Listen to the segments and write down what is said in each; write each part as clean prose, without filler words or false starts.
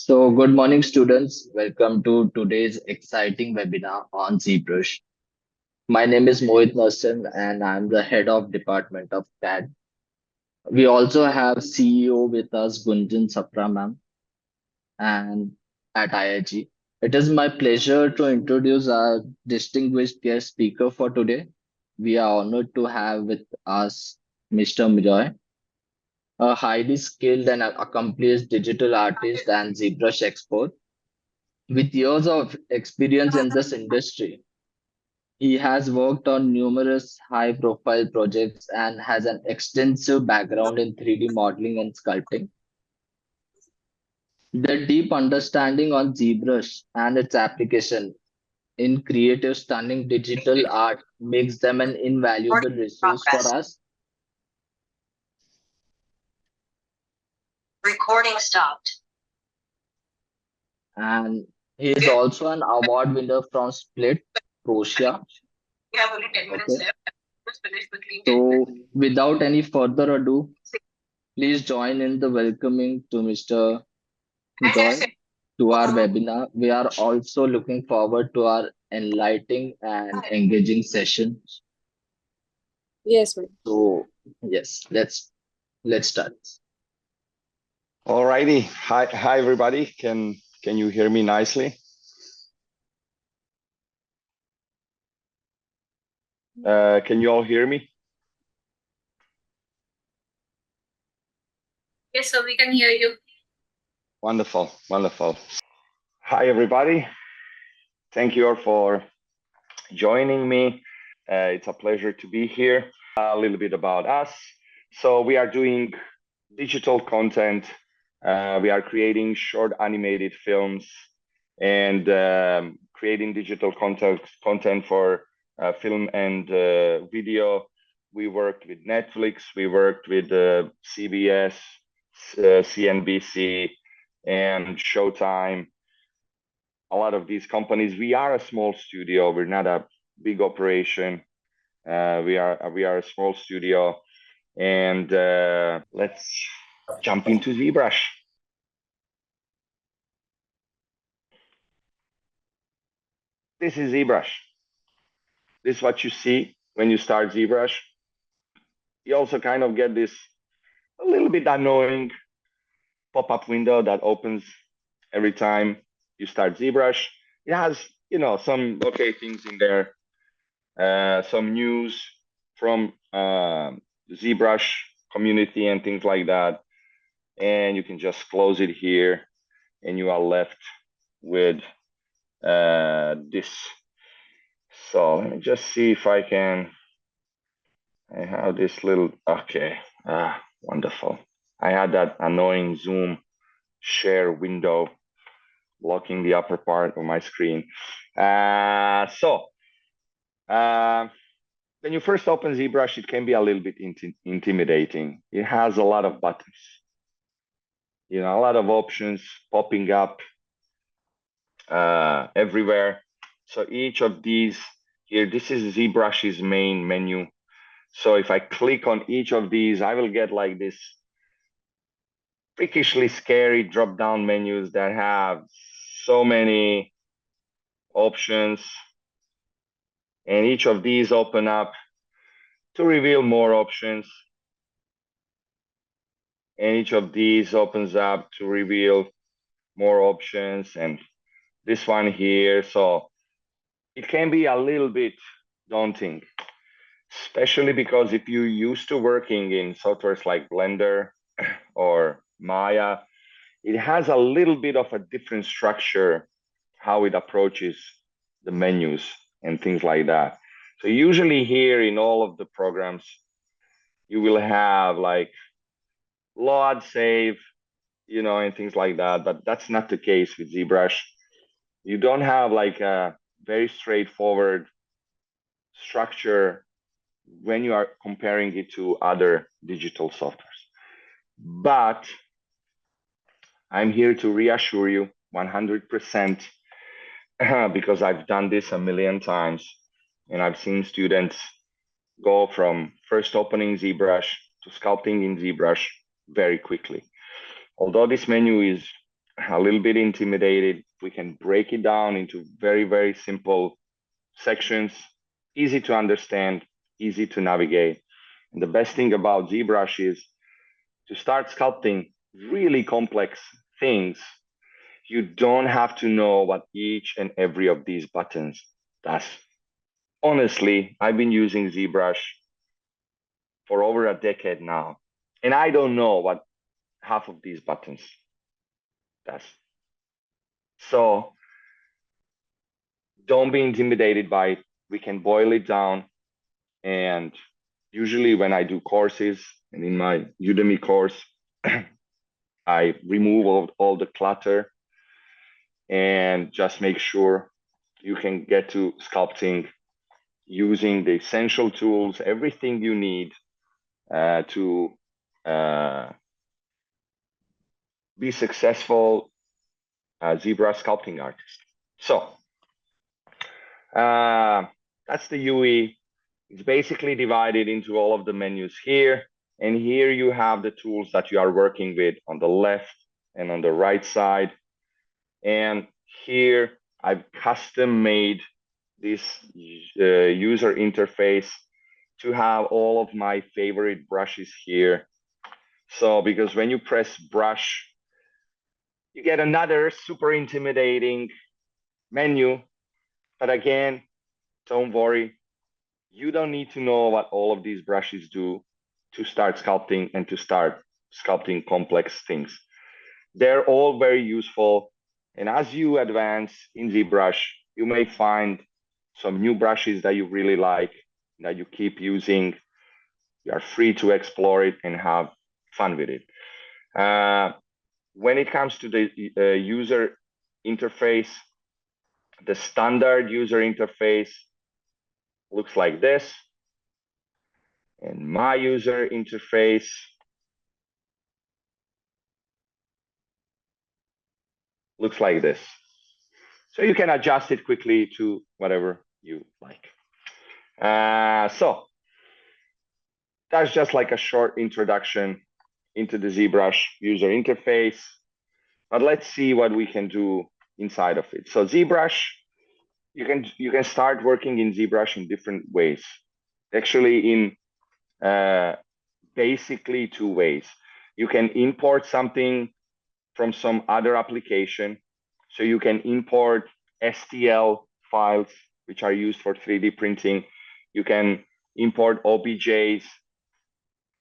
So, good morning, students. Welcome to today's exciting webinar on ZBrush. My name is Mohit Merson, and I'm the head of Department of CAD. We also have CEO with us, Gunjan Sapra ma'am, and at IIG. It is my pleasure to introduce our distinguished guest speaker for today. We are honored to have with us Mr. Milivoj, a highly skilled and accomplished digital artist and ZBrush expert. With years of experience in this industry, he has worked on numerous high profile projects and has an extensive background in 3D modeling and sculpting. Their deep understanding on ZBrush and its application in creative, stunning digital art makes them an invaluable resource for us. Recording stopped. And he is also an award winner from Split, Croatia. We have only 10 minutes Okay. left. Just finish quickly. So, without any further ado, please join in the welcoming to Mr. Joy to our webinar. We are also looking forward to our enlightening and engaging session. Yes, ma'am. So, yes, let's start. Alrighty. Hi everybody. Can you hear me nicely? Can you all hear me? Yes, sir, we can hear you. Wonderful. Hi everybody. Thank you all for joining me. It's a pleasure to be here. A little bit about us. So we are doing digital content. We are creating short animated films and creating digital content for film and video. We worked with Netflix, we worked with CBS, CNBC, and Showtime. A lot of these companies. We are a small studio. We're not a big operation. We are a small studio, and let's jump into ZBrush. This is ZBrush. This is what you see when you start ZBrush. You also kind of get this a little bit annoying pop-up window that opens every time you start ZBrush. It has, some okay things in there, some news from ZBrush community and things like that. And you can just close it here, and you are left with this. So let me just see if I can. I have this little, okay, wonderful. I had that annoying Zoom share window blocking the upper part of my screen. When you first open ZBrush, it can be a little bit intimidating. It has a lot of buttons, a lot of options popping up everywhere. So each of these here, this is ZBrush's main menu. So if I click on each of these, I will get like this freakishly scary drop-down menus that have so many options. And each of these open up to reveal more options. And each of these opens up to reveal more options. And this one here. So it can be a little bit daunting, especially because if you're used to working in softwares like Blender or Maya, it has a little bit of a different structure, how it approaches the menus and things like that. So usually here in all of the programs, you will have like load, save, and things like that, but that's not the case with ZBrush. You don't have like a very straightforward structure when you are comparing it to other digital softwares. But I'm here to reassure you 100% because I've done this a million times and I've seen students go from first opening ZBrush to sculpting in ZBrush very quickly. Although this menu is a little bit intimidated, we can break it down into very, very simple sections, easy to understand, easy to navigate. And the best thing about ZBrush is to start sculpting really complex things. You don't have to know what each and every of these buttons does. Honestly, I've been using ZBrush for over a decade now, and I don't know what half of these buttons does. So don't be intimidated by it. We can boil it down. And usually when I do courses and in my Udemy course, I remove all the clutter and just make sure you can get to sculpting using the essential tools, everything you need to be successful ZBrush sculpting artist. So that's the UE. It's basically divided into all of the menus here. And here you have the tools that you are working with on the left and on the right side. And here I've custom made this user interface to have all of my favorite brushes here. So because when you press brush, you get another super intimidating menu. But again, don't worry. You don't need to know what all of these brushes do to start sculpting and to start sculpting complex things. They're all very useful. And as you advance in ZBrush, you may find some new brushes that you really like, that you keep using. You are free to explore it and have fun with it. When it comes to the user interface, the standard user interface looks like this. And my user interface looks like this. So you can adjust it quickly to whatever you like. So that's just like a short introduction into the ZBrush user interface. But let's see what we can do inside of it. So ZBrush, you can start working in ZBrush in different ways. Actually, in basically two ways. You can import something from some other application. So you can import STL files, which are used for 3D printing. You can import OBJs,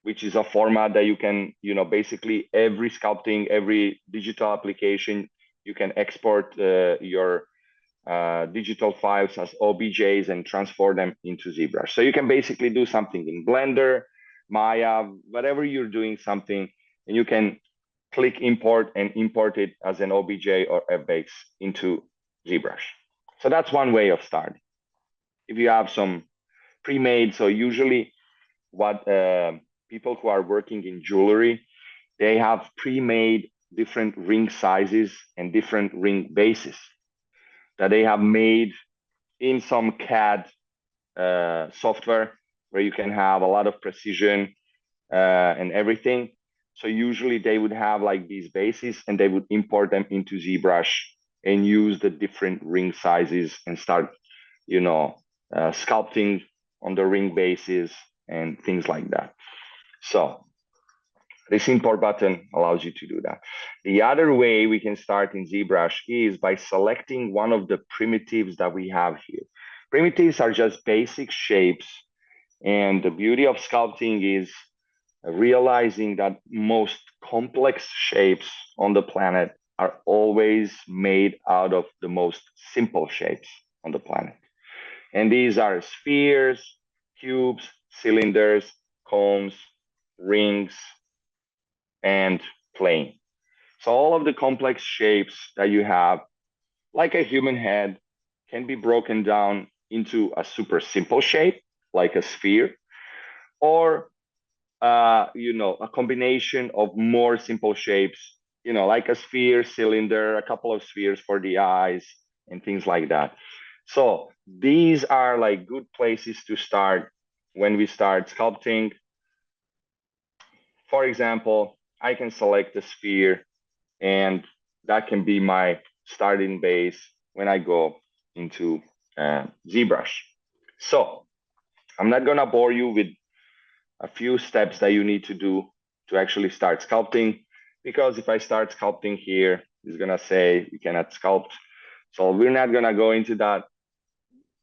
which is a format that you can, basically every sculpting, every digital application, you can export your digital files as OBJs and transfer them into ZBrush. So you can basically do something in Blender, Maya, whatever you're doing something, and you can click import and import it as an OBJ or a base into ZBrush. So that's one way of starting. If you have some pre-made, so usually what people who are working in jewelry, they have pre-made different ring sizes and different ring bases that they have made in some CAD software where you can have a lot of precision and everything. So usually they would have like these bases and they would import them into ZBrush and use the different ring sizes and start, sculpting on the ring bases and things like that. So this import button allows you to do that. The other way we can start in ZBrush is by selecting one of the primitives that we have here. Primitives are just basic shapes. And the beauty of sculpting is realizing that most complex shapes on the planet are always made out of the most simple shapes on the planet. And these are spheres, cubes, cylinders, cones, rings, and plane. So all of the complex shapes that you have, like a human head, can be broken down into a super simple shape, like a sphere, or a combination of more simple shapes, like a sphere, cylinder, a couple of spheres for the eyes, and things like that. So these are like good places to start when we start sculpting. For example, I can select a sphere and that can be my starting base when I go into ZBrush. So I'm not gonna bore you with a few steps that you need to do to actually start sculpting, because if I start sculpting here, it's gonna say you cannot sculpt. So we're not gonna go into that.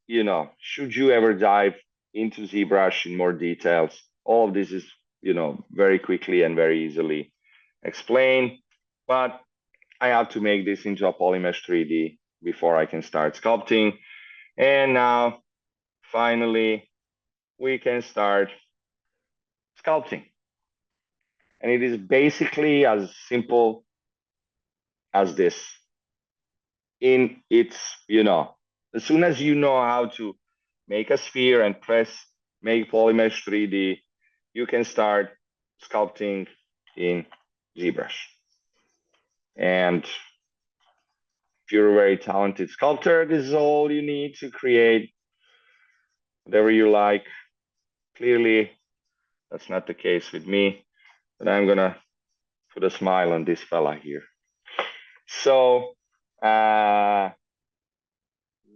You know, should you ever dive into ZBrush in more details, all of this is, you know, very quickly and very easily explained. But I have to make this into a Polymesh 3D before I can start sculpting. And now, finally, we can start sculpting. And it is basically as simple as this. In its, you know, as soon as you know how to make a sphere and press make Polymesh 3D, you can start sculpting in ZBrush. And if you're a very talented sculptor, this is all you need to create whatever you like. Clearly, that's not the case with me, but I'm gonna put a smile on this fella here. So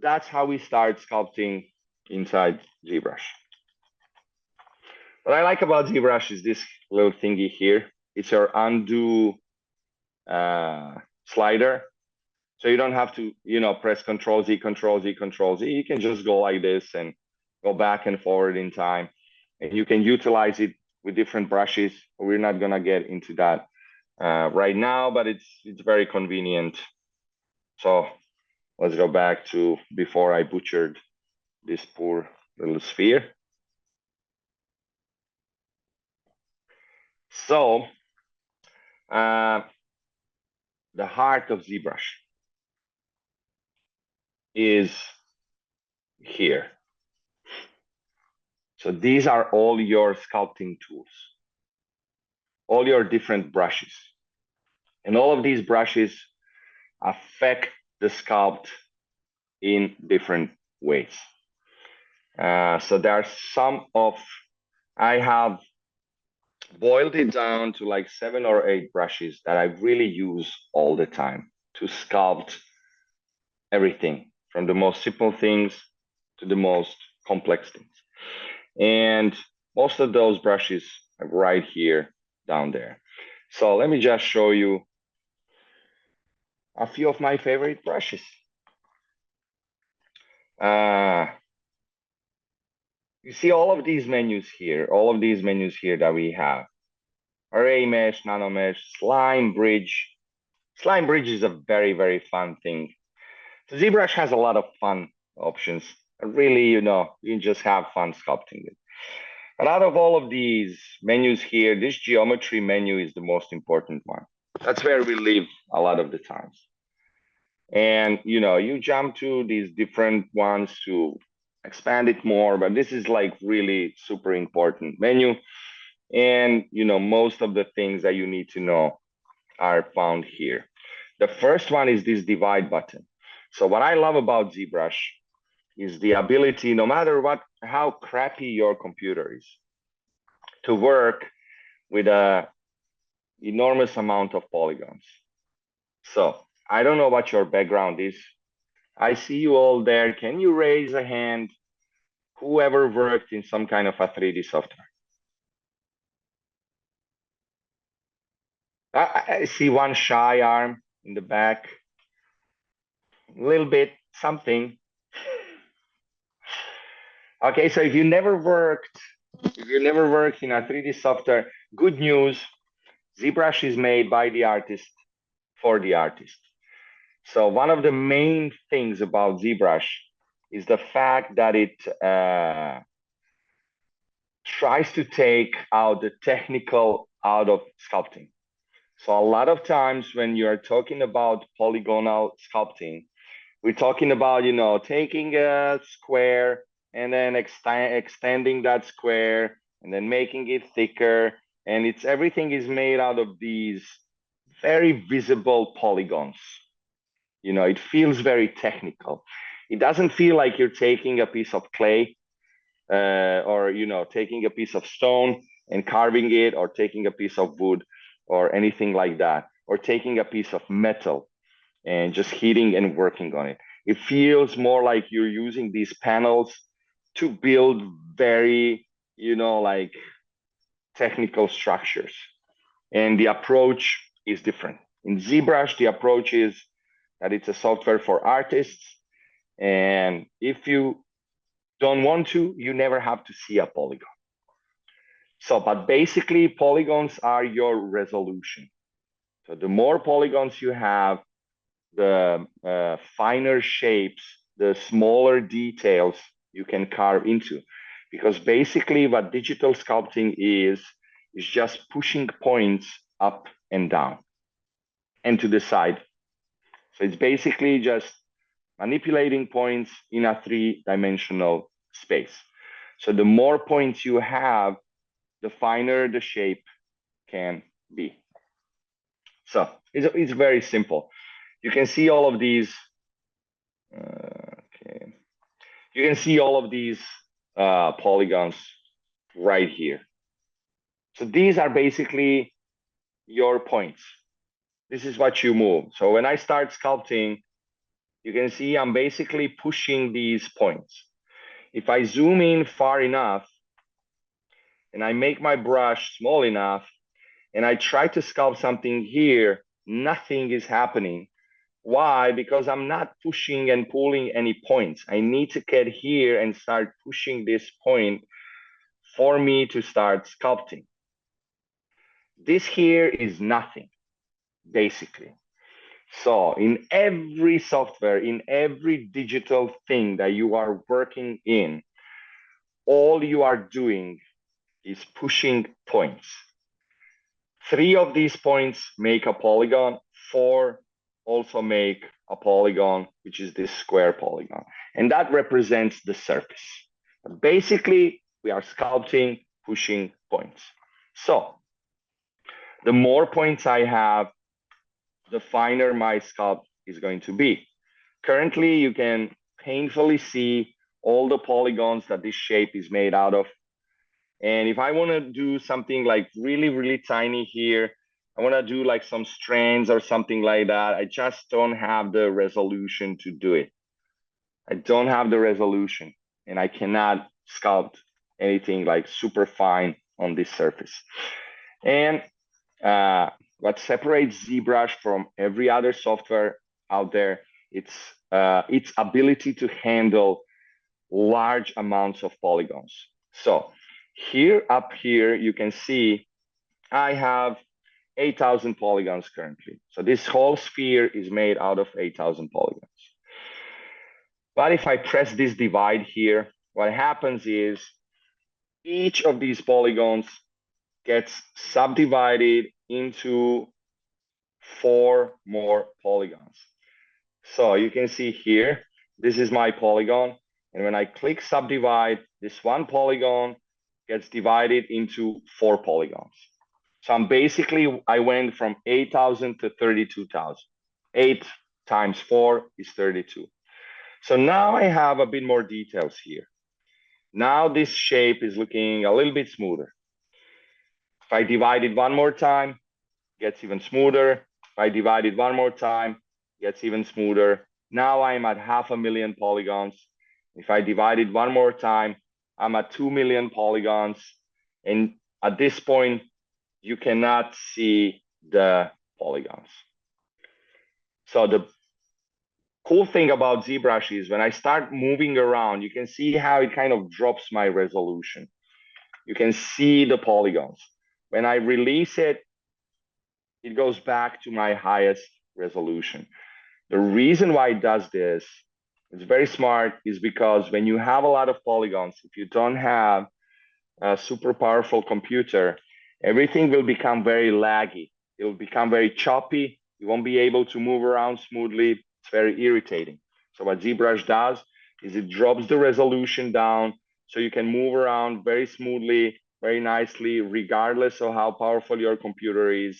that's how we start sculpting inside ZBrush. What I like about ZBrush is this little thingy here. It's your undo slider. So you don't have to, you know, press Control Z, Control Z, Control Z. You can just go like this and go back and forward in time. And you can utilize it with different brushes. We're not gonna get into that right now, but it's very convenient. So let's go back to before I butchered this poor little sphere. So the heart of ZBrush is here. So these are all your sculpting tools, all your different brushes. And all of these brushes affect the sculpt in different ways. So there are some of, I have boiled it down to like 7 or 8 brushes that I really use all the time to sculpt everything, from the most simple things to the most complex things. And most of those brushes are right here down there. So let me just show you a few of my favorite brushes. You see all of these menus here, that we have. Array mesh, nano mesh, slime bridge. Slime bridge is a very, very fun thing. So ZBrush has a lot of fun options. Really, you know, you just have fun sculpting it. But out of all of these menus here, this geometry menu is the most important one. That's where we live a lot of the times. And, you know, you jump to these different ones to expand it more, but this is like really super important menu. And, you know, most of the things that you need to know are found here. The first one is this divide button. So what I love about ZBrush is the ability, no matter how crappy your computer is, to work with a enormous amount of polygons. So I don't know what your background is. I see you all there. Can you raise a hand? Whoever worked in some kind of a 3D software? I see one shy arm in the back. A little bit, something. Okay, so if you never worked in a 3D software, good news, ZBrush is made by the artist for the artist. So one of the main things about ZBrush is the fact that it tries to take out the technical out of sculpting. So a lot of times when you're talking about polygonal sculpting, we're talking about, you know, taking a square and then extending that square and then making it thicker. And everything is made out of these very visible polygons. You know, it feels very technical. It doesn't feel like you're taking a piece of clay or, you know, taking a piece of stone and carving it, or taking a piece of wood or anything like that, or taking a piece of metal and just hitting and working on it. It feels more like you're using these panels to build very, like technical structures. And the approach is different. In ZBrush, the approach is that it's a software for artists. And if you don't want to, you never have to see a polygon. So, but basically, polygons are your resolution. So the more polygons you have, the finer shapes, the smaller details you can carve into. Because basically what digital sculpting is just pushing points up and down and to the side. So it's basically just manipulating points in a three-dimensional space. So the more points you have, the finer the shape can be. So it's very simple. You can see all of these. Okay. You can see all of these polygons right here. So these are basically your points. This is what you move. So when I start sculpting, you can see I'm basically pushing these points. If I zoom in far enough and I make my brush small enough and I try to sculpt something here, nothing is happening. Why? Because I'm not pushing and pulling any points. I need to get here and start pushing this point for me to start sculpting. This here is nothing, basically. So in every software, in every digital thing that you are working in, all you are doing is pushing points. 3 of these points make a polygon, 4 also make a polygon, which is this square polygon. And that represents the surface. Basically, we are sculpting, pushing points. So the more points I have, the finer my sculpt is going to be. Currently, you can painfully see all the polygons that this shape is made out of. And if I want to do something like really, really tiny here, I want to do like some strands or something like that. I just don't have the resolution to do it. I don't have the resolution and I cannot sculpt anything like super fine on this surface. And what separates ZBrush from every other software out there, it's its ability to handle large amounts of polygons. So here up here, you can see I have 8,000 polygons currently. So this whole sphere is made out of 8,000 polygons. But if I press this divide here, what happens is each of these polygons gets subdivided into 4 more polygons. So you can see here, this is my polygon. And when I click subdivide, this one polygon gets divided into 4 polygons. So I went from 8,000 to 32,000. 8 times 4 is 32. So now I have a bit more details here. Now this shape is looking a little bit smoother. If I divide it one more time, it gets even smoother. If I divide it one more time, it gets even smoother. Now I'm at 500,000 polygons. If I divide it one more time, I'm at 2 million polygons. And at this point, you cannot see the polygons. So the cool thing about ZBrush is when I start moving around, you can see how it kind of drops my resolution. You can see the polygons. When I release it, it goes back to my highest resolution. The reason why it does this, it's very smart, is because when you have a lot of polygons, if you don't have a super powerful computer, everything will become very laggy. It will become very choppy. You won't be able to move around smoothly. It's very irritating. So what ZBrush does is it drops the resolution down so you can move around very smoothly, very nicely, regardless of how powerful your computer is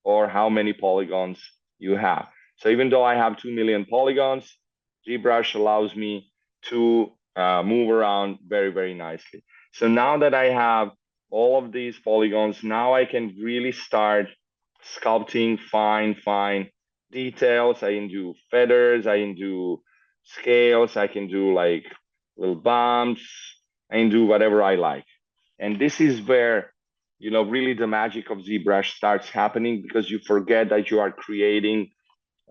or how many polygons you have. So even though I have 2 million polygons, ZBrush allows me to move around very, very nicely. So now that I have all of these polygons, now I can really start sculpting fine details, I can do feathers, I can do scales, I can do like little bumps, I can do whatever I like. And this is where, you know, really the magic of ZBrush starts happening, because you forget that you are creating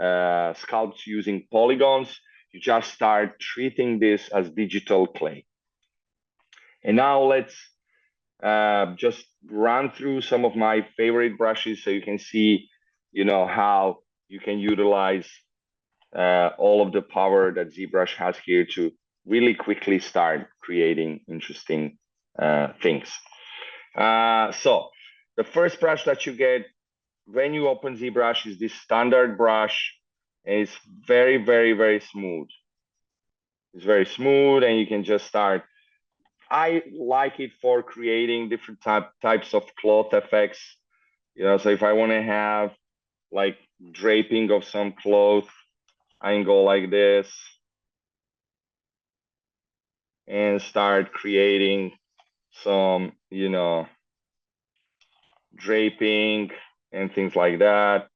sculpts using polygons. You just start treating this as digital clay. And now let's just run through some of my favorite brushes so you can see, you know, how you can utilize all of the power that ZBrush has here to really quickly start creating interesting things. So the first brush that you get when you open ZBrush is this standard brush, and it's very, very, very smooth. It's very smooth, and you can just start. I like it for creating different types of cloth effects. You know, so if I want to have like draping of some cloth, I can go like this and start creating some, you know, draping and things like that.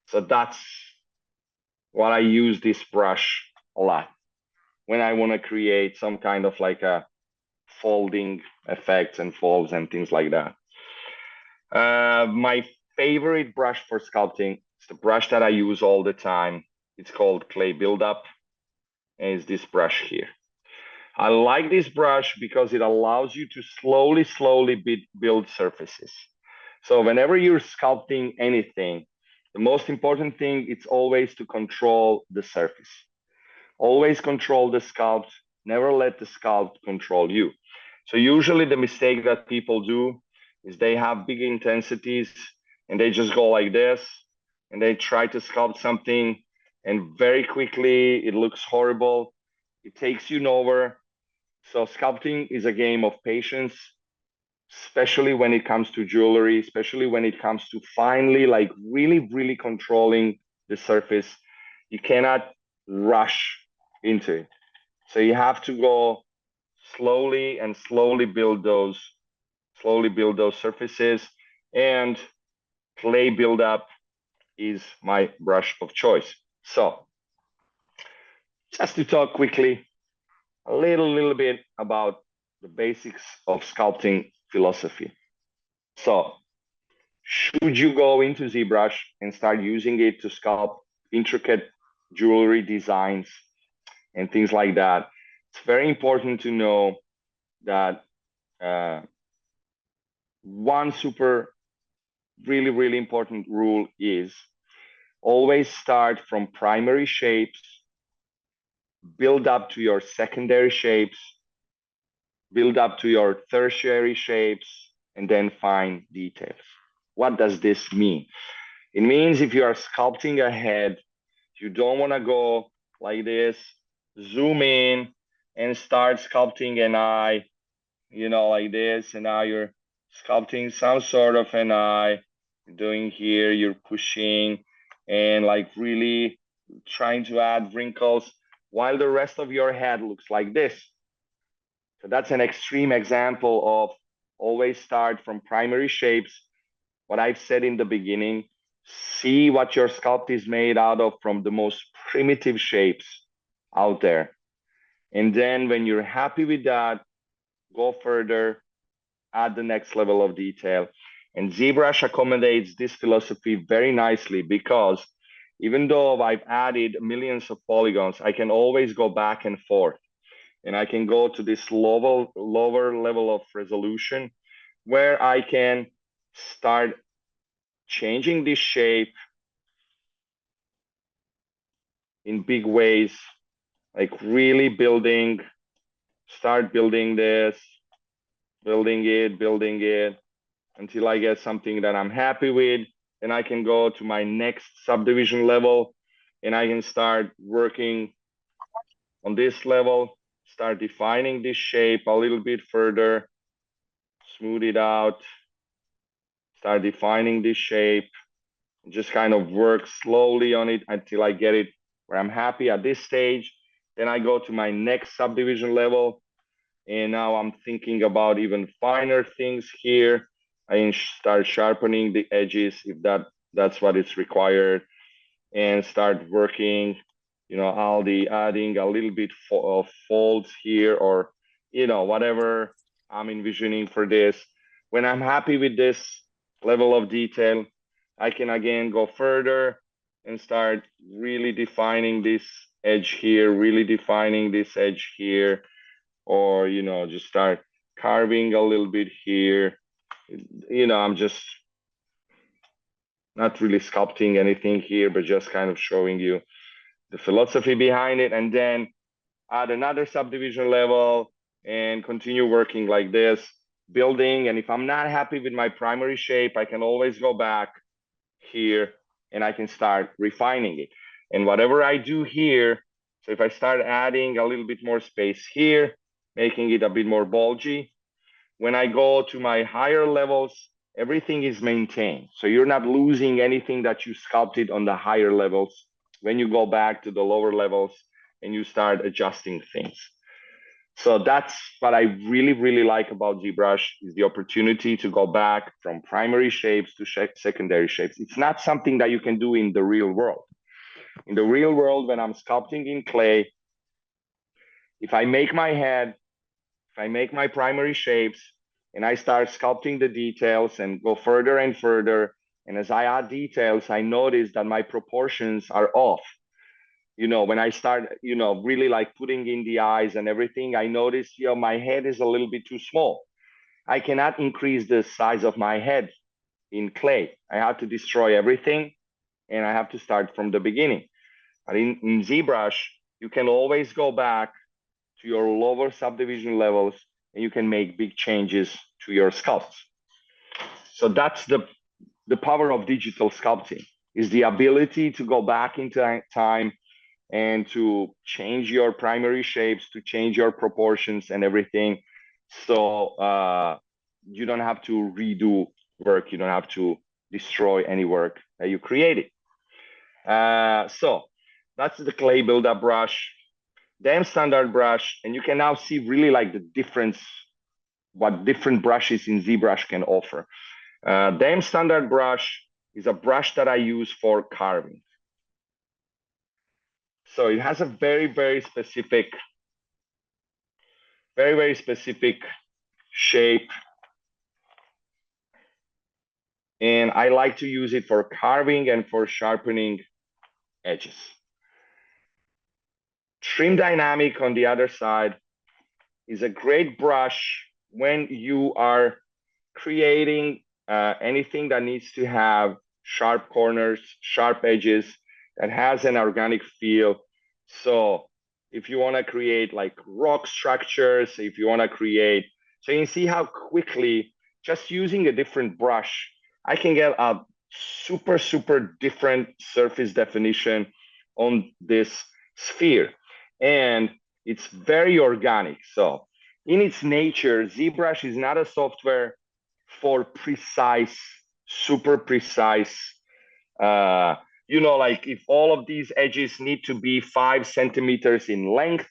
So that's what I use this brush a lot when I want to create some kind of like a folding effects and folds and things like that. My favorite brush for sculpting is the brush that I use all the time. It's called Clay Buildup, and it's this brush here. I like this brush because it allows you to slowly build surfaces. So whenever you're sculpting anything, the most important thing is always to control the surface. Always control the sculpt, never let the sculpt control you. So usually the mistake that people do is they have big intensities and they just go like this and they try to sculpt something, and very quickly it looks horrible. It takes you nowhere. So sculpting is a game of patience, especially when it comes to jewelry, especially when it comes to finally like really controlling the surface. You cannot rush into it. So you have to go slowly and slowly build those surfaces. And clay buildup is my brush of choice. So just to talk quickly a little bit about the basics of sculpting philosophy. So should you go into ZBrush and start using it to sculpt intricate jewelry designs and things like that, it's very important to know that one really important rule is always start from primary shapes, build up to your secondary shapes, build up to your tertiary shapes, and then fine details. What does this mean? It means if you are sculpting a head, you don't want to go like this, zoom in and start sculpting an eye, you know, like this, and now you're sculpting some sort of an eye. Doing here, you're pushing and like really trying to add wrinkles while the rest of your head looks like this. So that's an extreme example of always start from primary shapes. What I've said in the beginning, see what your sculpt is made out of from the most primitive shapes out there. And then when you're happy with that, go further, add the next level of detail. And ZBrush accommodates this philosophy very nicely, because even though I've added millions of polygons, I can always go back and forth. And I can go to this lower level of resolution where I can start changing this shape in big ways, like really start building this, building it until I get something that I'm happy with. Then I can go to my next subdivision level and I can start working on this level, start defining this shape a little bit further, smooth it out, start defining this shape, just kind of work slowly on it until I get it where I'm happy at this stage. Then I go to my next subdivision level, and now I'm thinking about even finer things here. I start sharpening the edges if that That's what is required. And start working, all the adding a little bit of folds here, or, whatever I'm envisioning for this. When I'm happy with this level of detail, I can again go further and start really defining this edge here, really defining this edge here, or, just start carving a little bit here. I'm just not really sculpting anything here, but just kind of showing you the philosophy behind it, and then add another subdivision level and continue working like this, building. And if I'm not happy with my primary shape, I can always go back here and I can start refining it. And whatever I do here, so if I start adding a little bit more space here, making it a bit more bulgy, when I go to my higher levels, everything is maintained. So you're not losing anything that you sculpted on the higher levels when you go back to the lower levels and you start adjusting things. So that's what I really, really like about ZBrush, is the opportunity to go back from primary shapes to secondary shapes. It's not something that you can do in the real world. In the real world, when I'm sculpting in clay, if I make my head, if I make my primary shapes and I start sculpting the details and go further and further, and as I add details, I notice that my proportions are off. When I start, really like putting in the eyes and everything, I notice, my head is a little bit too small. I cannot increase the size of my head in clay. I have to destroy everything and I have to start from the beginning. But in ZBrush, you can always go back to your lower subdivision levels and you can make big changes to your sculpts. So that's the power of digital sculpting, is the ability to go back into time and to change your primary shapes, to change your proportions and everything. So you don't have to redo work. You don't have to destroy any work that you created. So that's the clay buildup brush, then standard brush. And you can now see really like the difference, what different brushes in ZBrush can offer. Then standard brush is a brush that I use for carving. So it has a very, very specific shape. And I like to use it for carving and for sharpening edges. Trim Dynamic, on the other side, is a great brush when you are creating anything that needs to have sharp corners, sharp edges, that has an organic feel. So if you want to create like rock structures, if you want to create, so you can see how quickly, just using a different brush, I can get a super, super different surface definition on this sphere. And it's very organic. So in its nature, ZBrush is not a software for precise, super precise, like if all of these edges need to be 5 centimeters in length,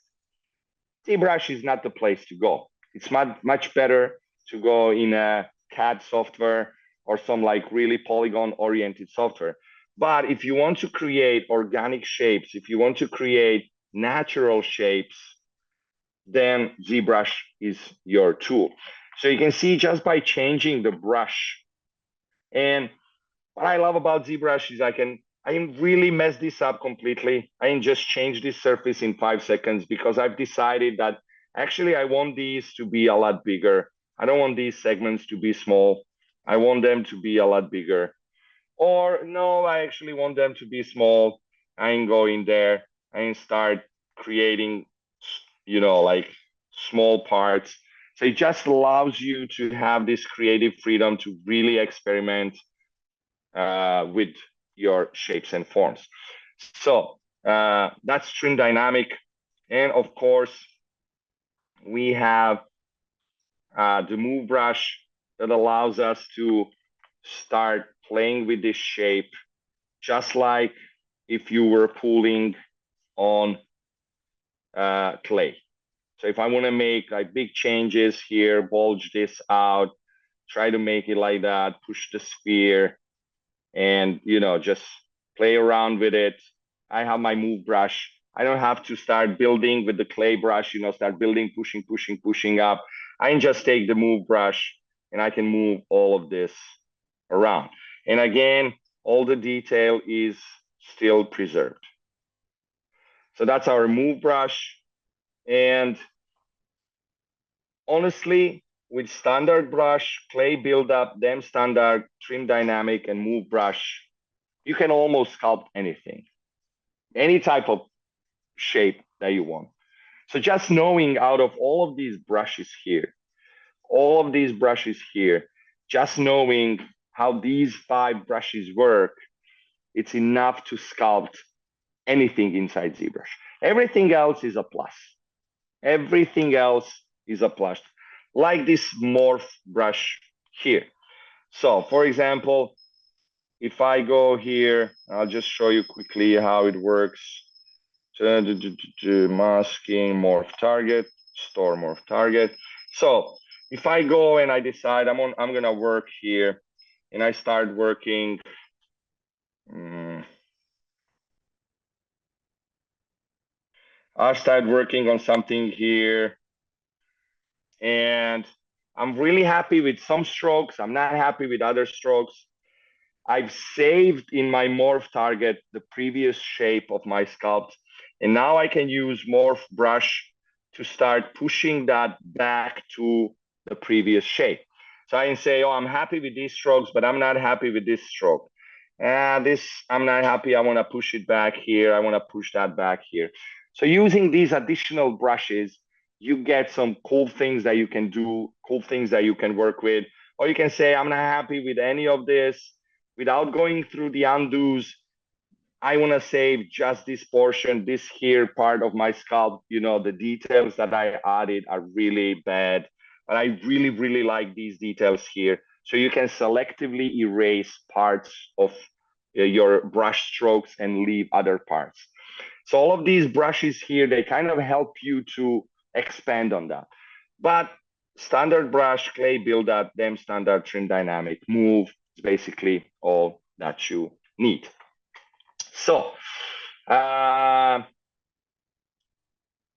ZBrush is not the place to go. It's much better to go in a CAD software or some like really polygon oriented software. But if you want to create organic shapes, if you want to create natural shapes, then ZBrush is your tool. So you can see just by changing the brush. And what I love about ZBrush is I can really mess this up completely. I can just change this surface in 5 seconds, because I've decided that actually I want these to be a lot bigger. I don't want these segments to be small. I want them to be a lot bigger. Or no, I actually want them to be small. I can go in there and start creating, like small parts. So it just allows you to have this creative freedom to really experiment with your shapes and forms. So that's Trim Dynamic. And of course, we have the Move brush that allows us to start playing with this shape, just like if you were pulling on clay. So if I want to make like big changes here, bulge this out, try to make it like that, push the sphere, and, you know, just play around with it. I have my move brush. I don't have to start building with the clay brush, you know, start building, pushing up. I can just take the move brush and I can move all of this around. And again, all the detail is still preserved. So that's our move brush. And honestly, with standard brush, clay buildup, then standard, trim dynamic, and move brush, you can almost sculpt anything, any type of shape that you want. So just knowing out of all of these brushes here, just knowing how these 5 brushes work, it's enough to sculpt anything inside ZBrush. Everything else is a plus. Everything else is a plus, like this morph brush here. So for example, if I go here, I'll just show you quickly how it works. Masking, morph target, store morph target. So if I go and I decide I'm gonna work here, and I start working, I start working on something here, and I'm really happy with some strokes. I'm not happy with other strokes. I've saved in my morph target the previous shape of my sculpt, and now I can use morph brush to start pushing that back to the previous shape. So I can say, oh, I'm happy with these strokes, but I'm not happy with this stroke. This, I'm not happy. I want to push it back here. I want to push that back here. So using these additional brushes, you get some cool things that you can do, cool things that you can work with. Or you can say, I'm not happy with any of this. Without going through the undos, I want to save just this portion, this here part of my sculpt. You know, the details that I added are really bad, but I really, really like these details here. So you can selectively erase parts of your brush strokes and leave other parts. So all of these brushes here, they kind of help you to expand on that. But standard brush, clay buildup, them standard, trim dynamic, move, is basically all that you need. So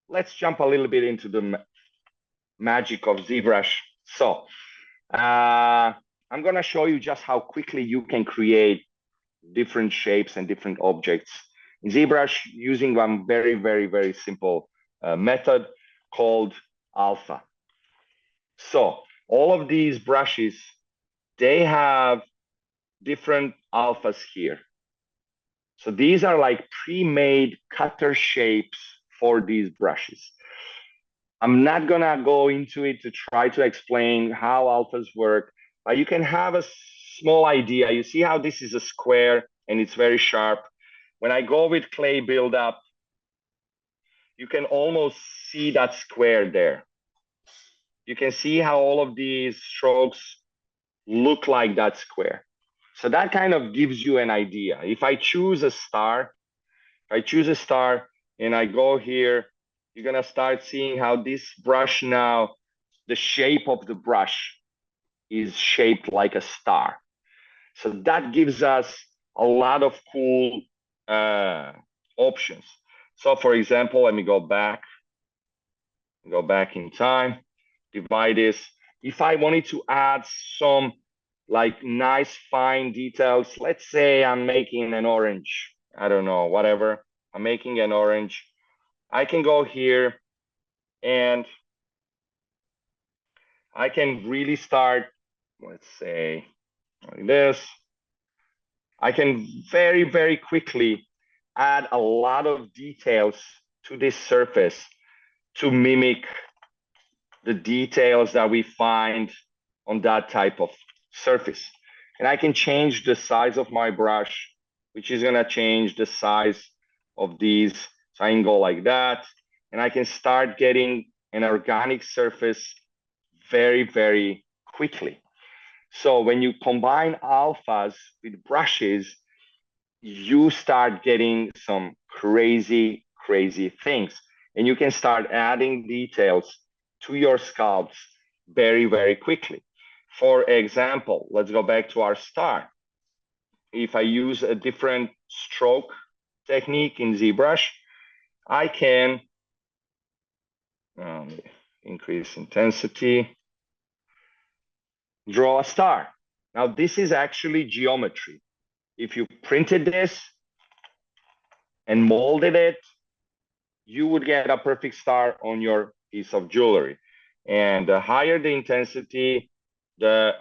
let's jump a little bit into the magic of ZBrush. So I'm gonna show you just how quickly you can create different shapes and different objects in ZBrush using one very, very, very simple method called alpha. So all of these brushes, they have different alphas here. So these are like pre-made cutter shapes for these brushes. I'm not gonna go into it to try to explain how alphas work, but you can have a small idea. You see how this is a square and it's very sharp. When I go with clay buildup, you can almost see that square there. You can see how all of these strokes look like that square. So that kind of gives you an idea. If I choose a star, and I go here, you're gonna start seeing how this brush now, the shape of the brush is shaped like a star. So that gives us a lot of cool options. So for example, let me go back in time, divide this. If I wanted to add some like nice fine details, let's say I'm making an orange, I don't know, whatever, I'm making an orange. I can go here and I can really start, let's say like this. I can very, very quickly add a lot of details to this surface to mimic the details that we find on that type of surface. And I can change the size of my brush, which is gonna change the size of these. So I can go like that, and I can start getting an organic surface very, very quickly. So when you combine alphas with brushes, you start getting some crazy, crazy things. And you can start adding details to your sculpts very, very quickly. For example, let's go back to our star. if I use a different stroke technique in ZBrush, I can increase intensity, draw a star. Now this is actually geometry. If you printed this and molded it, you would get a perfect star on your piece of jewelry. And the higher the intensity, the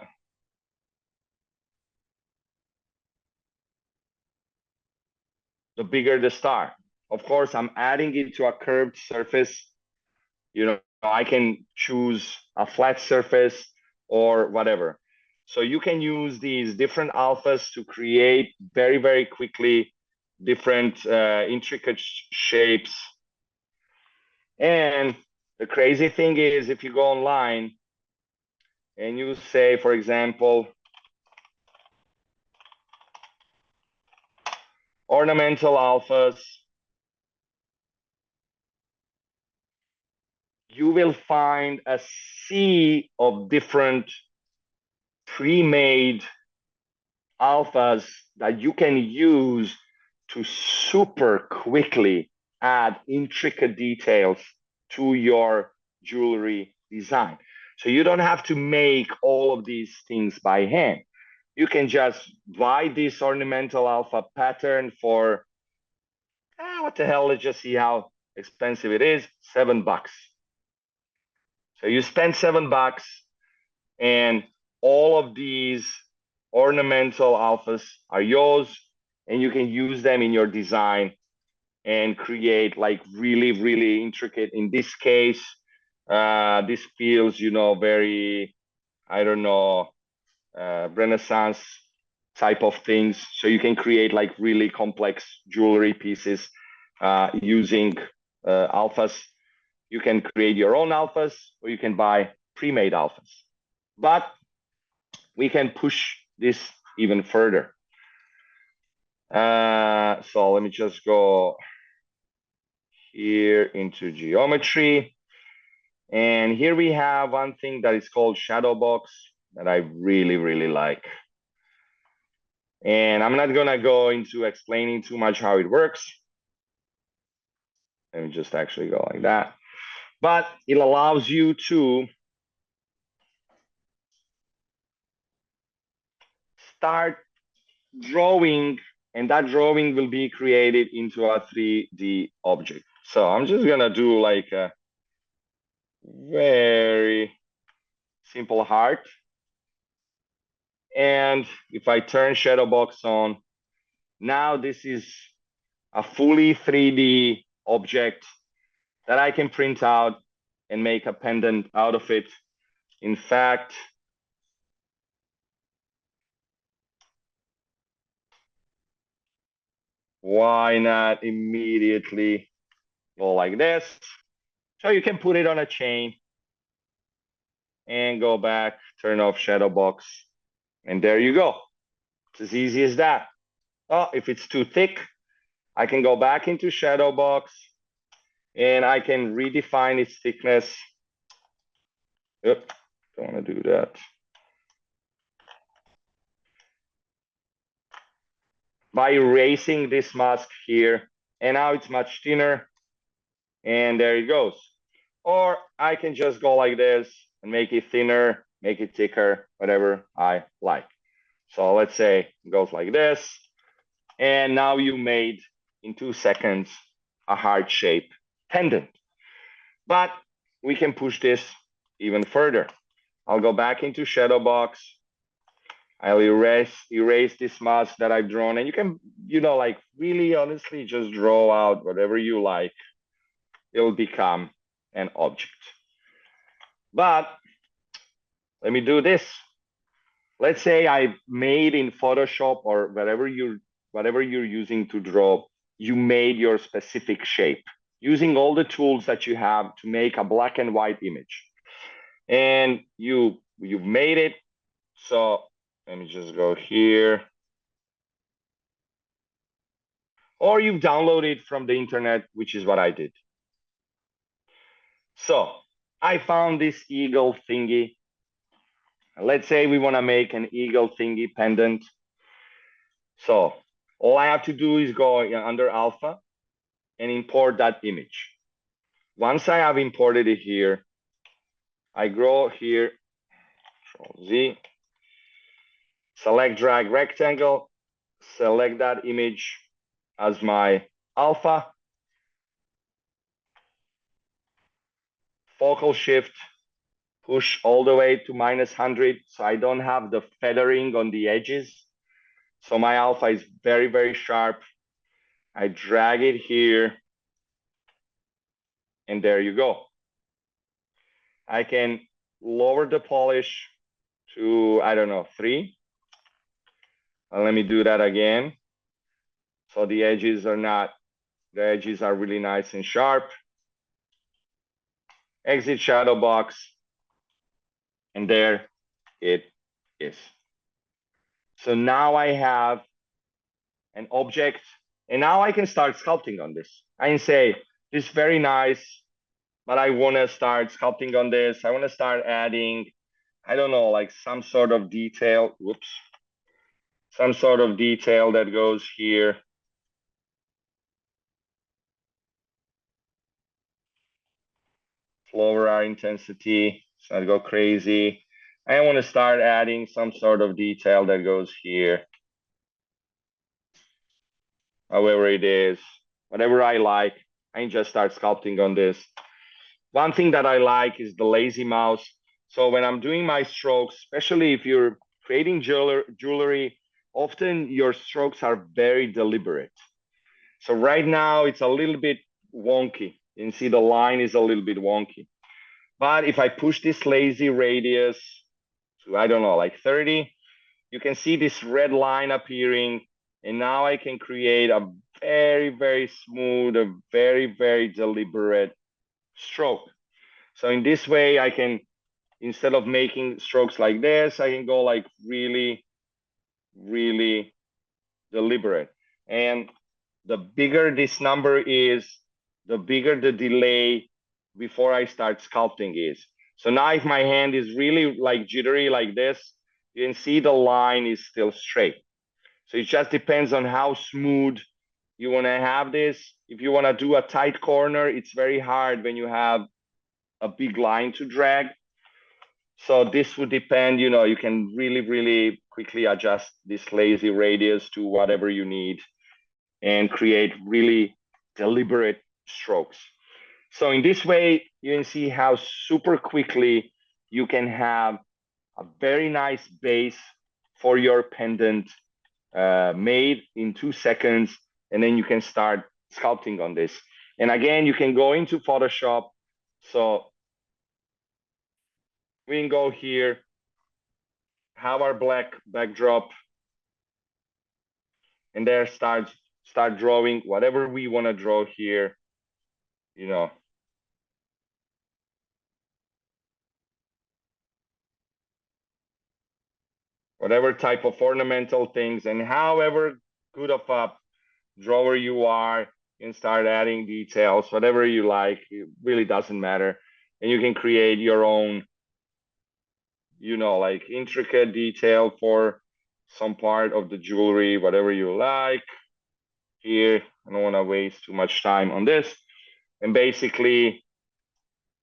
bigger the star. Of course, I'm adding it to a curved surface. You know, I can choose a flat surface or whatever. So you can use these different alphas to create very, very quickly different intricate shapes. And the crazy thing is, if you go online and you say, for example, ornamental alphas, you will find a sea of different pre-made alphas that you can use to super quickly add intricate details to your jewelry design. So you don't have to make all of these things by hand. You can just buy this ornamental alpha pattern for, what the hell, let's just see how expensive it is, $7. So you spend $7 and all of these ornamental alphas are yours, and you can use them in your design and create like really, really intricate. In this case, this feels, you know, very, I don't know, Renaissance type of things. So you can create like really complex jewelry pieces using alphas. You can create your own alphas, or you can buy pre-made alphas. But we can push this even further. So let me just go here into geometry. And here we have one thing that is called shadow box that I really, really like. And I'm not gonna go into explaining too much how it works. Let me just actually go like that. But it allows you to start drawing, and that drawing will be created into a 3D object. So I'm just gonna do like a very simple heart. And if I turn shadow box on, now this is a fully 3D object that I can print out and make a pendant out of it. In fact, why not immediately go like this? So you can put it on a chain and go back, turn off shadow box, and there you go. It's as easy as that. Oh, if it's too thick, I can go back into shadow box and I can redefine its thickness. Yep, don't want to do that. By erasing this mask here, and now it's much thinner, and there it goes. Or I can just go like this and make it thinner, make it thicker, whatever I like. So let's say it goes like this, and now you made in 2 seconds a heart shape pendant. But we can push this even further. I'll go back into shadow box. I'll erase this mask that I've drawn, and you can, you know, like really honestly just draw out whatever you like. It'll become an object. But let me do this. Let's say I made in Photoshop or whatever you're using to draw, you made your specific shape using all the tools that you have to make a black and white image. And you've made it. So let me just go here. Or you've downloaded from the internet, which is what I did. So I found this eagle thingy. Let's say we want to make an eagle thingy pendant. So all I have to do is go under alpha and import that image. Once I have imported it here, I go here, Control Z, select drag rectangle, select that image as my alpha, focal shift, push all the way to -100 so I don't have the feathering on the edges. So my alpha is very, very sharp. I drag it here, and there you go. I can lower the polish to, I don't know, 3. Let me do that again. So the edges are really nice and sharp. Exit shadow box, and there it is. So now I have an object, and now I can start sculpting on this. I can say, this is very nice, but I want to start sculpting on this. I want to start adding, I don't know, like some sort of detail. Whoops. Some sort of detail that goes here. Lower our intensity, so I go crazy. I want to start adding some sort of detail that goes here. However it is, whatever I like, I just start sculpting on this. One thing that I like is the lazy mouse. So when I'm doing my strokes, especially if you're creating jewelry, often your strokes are very deliberate. So right now it's a little bit wonky. You can see the line is a little bit wonky. But if I push this lazy radius to, I don't know, like 30, you can see this red line appearing. And now I can create a very, very smooth, a very, very deliberate stroke. So in this way, I can, instead of making strokes like this, I can go like really, really deliberate. And the bigger this number is, the bigger the delay before I start sculpting is. So now if my hand is really like jittery like this, you can see the line is still straight. So it just depends on how smooth you want to have this. If you want to do a tight corner, it's very hard when you have a big line to drag. So this would depend, you can really, really quickly adjust this lazy radius to whatever you need and create really deliberate strokes. So in this way, you can see how super quickly you can have a very nice base for your pendant made in 2 seconds, and then you can start sculpting on this. And again, you can go into Photoshop. So we can go here, have our black backdrop, and there start drawing whatever we want to draw here, whatever type of ornamental things, and however good of a drawer you are, you can start adding details, whatever you like. It really doesn't matter. And you can create your own, like intricate detail for some part of the jewelry, whatever you like. Here, I don't want to waste too much time on this. And basically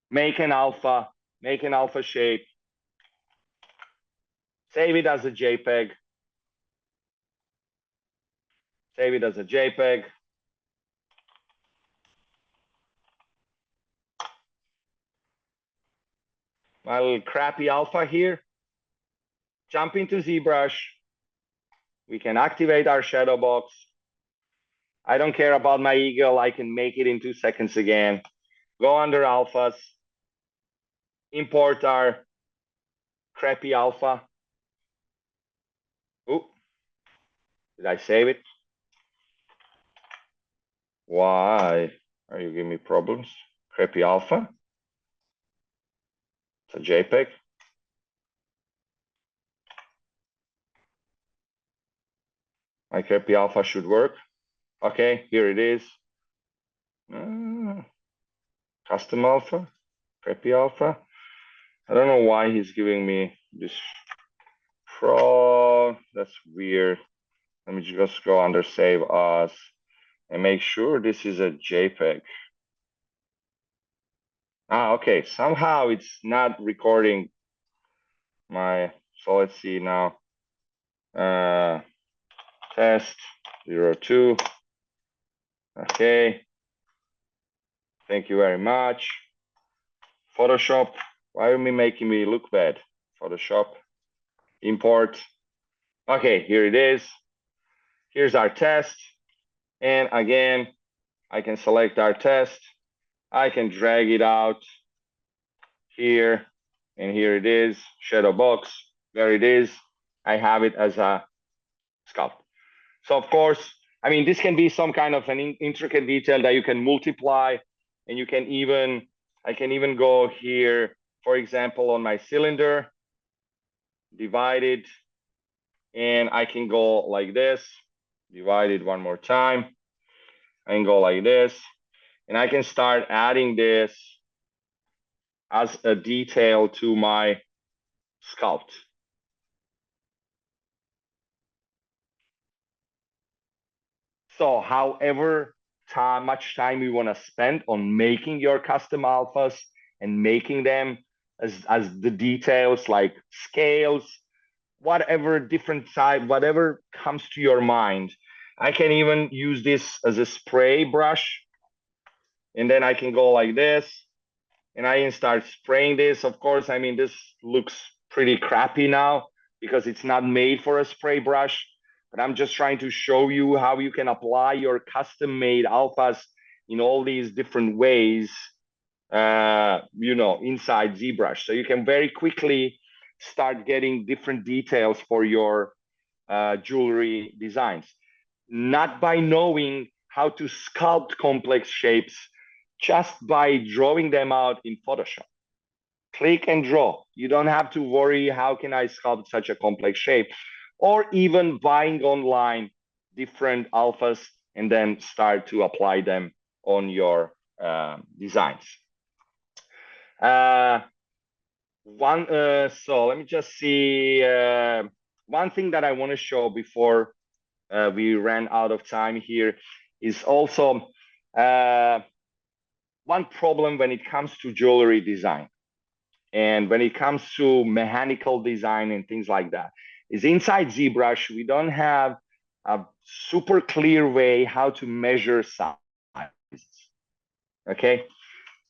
make an alpha shape, save it as a JPEG, My little crappy alpha here. Jump into ZBrush. We can activate our shadow box. I don't care about my eagle. I can make it in 2 seconds again. Go under alphas. Import our crappy alpha. Ooh, did I save it? Why are you giving me problems? Crappy alpha. It's a JPEG. My crappy alpha should work. Okay, here it is. Custom alpha, crappy alpha. I don't know why he's giving me this pro. That's weird. Let me just go under Save As and make sure this is a JPEG. Okay, somehow it's not recording my, so let's see now. Test 02. Okay. Thank you very much. Photoshop, why are you making me look bad? Photoshop, import. Okay, here it is. Here's our test. And again, I can select our test. I can drag it out here. And here it is, shadow box. There it is. I have it as a sculpt. So of course, I mean, this can be some kind of an intricate detail that you can multiply, and you can even, I can even go here, for example, on my cylinder, divide it, and I can go like this, divide it one more time, I can go like this, and I can start adding this as a detail to my sculpt. So however much time you want to spend on making your custom alphas and making them as the details like scales, whatever different type, whatever comes to your mind. I can even use this as a spray brush, and then I can go like this, and I can start spraying this. Of course, I mean, this looks pretty crappy now because it's not made for a spray brush. But I'm just trying to show you how you can apply your custom-made alphas in all these different ways, you know, inside ZBrush. So you can very quickly start getting different details for your jewelry designs. Not by knowing how to sculpt complex shapes, just by drawing them out in Photoshop. Click and draw. You don't have to worry, how can I sculpt such a complex shape? Or even buying online different alphas and then start to apply them on your designs. So let me just see. One thing that I want to show before we ran out of time here is also one problem when it comes to jewelry design. And when it comes to mechanical design and things like that, is inside ZBrush, we don't have a super clear way how to measure sizes. Okay,